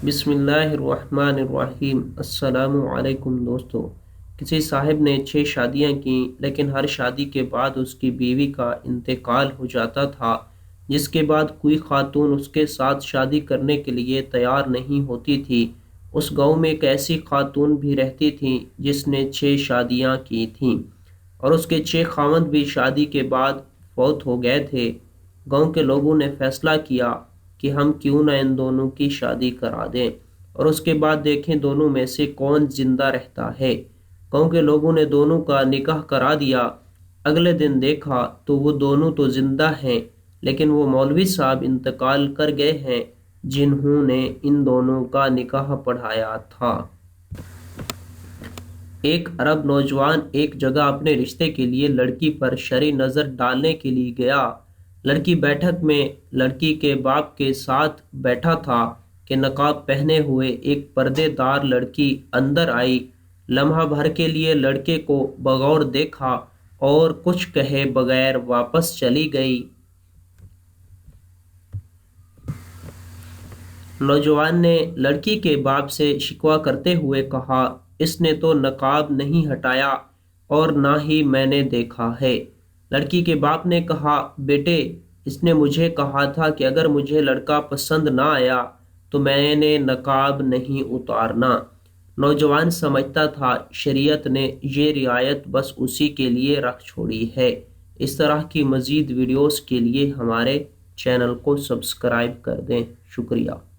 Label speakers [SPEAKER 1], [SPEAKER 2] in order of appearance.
[SPEAKER 1] بسم اللہ الرحمن الرحیم۔ السلام علیکم دوستو۔ کسی صاحب نے 6 شادیاں کیں، لیکن ہر شادی کے بعد اس کی بیوی کا انتقال ہو جاتا تھا، جس کے بعد کوئی خاتون اس کے ساتھ شادی کرنے کے لیے تیار نہیں ہوتی تھی۔ اس گاؤں میں ایک ایسی خاتون بھی رہتی تھی جس نے 6 شادیاں کی تھیں، اور اس کے 6 خاوند بھی شادی کے بعد فوت ہو گئے تھے۔ گاؤں کے لوگوں نے فیصلہ کیا کہ ہم کیوں نہ ان دونوں کی شادی کرا دیں، اور اس کے بعد دیکھیں دونوں میں سے کون زندہ رہتا ہے۔ گاؤں کے لوگوں نے دونوں کا نکاح کرا دیا۔ اگلے دن دیکھا تو وہ دونوں تو زندہ ہیں، لیکن وہ مولوی صاحب انتقال کر گئے ہیں جنہوں نے ان دونوں کا نکاح پڑھایا تھا۔ ایک عرب نوجوان ایک جگہ اپنے رشتے کے لیے لڑکی پر شرعی نظر ڈالنے کے لیے گیا۔ لڑکی بیٹھک میں لڑکی کے باپ کے ساتھ بیٹھا تھا کہ نقاب پہنے ہوئے ایک پردے دار لڑکی اندر آئی۔ لمحہ بھر کے لیے لڑکے کو بغور دیکھا اور کچھ کہے بغیر واپس چلی گئی۔ نوجوان نے لڑکی کے باپ سے شکوہ کرتے ہوئے کہا، اس نے تو نقاب نہیں ہٹایا اور نہ ہی میں نے دیکھا ہے۔ لڑکی کے باپ نے کہا، بیٹے، اس نے مجھے کہا تھا کہ اگر مجھے لڑکا پسند نہ آیا تو میں نے نقاب نہیں اتارنا۔ نوجوان سمجھتا تھا شریعت نے یہ رعایت بس اسی کے لیے رکھ چھوڑی ہے۔ اس طرح کی مزید ویڈیوز کے لیے ہمارے چینل کو سبسکرائب کر دیں۔ شکریہ۔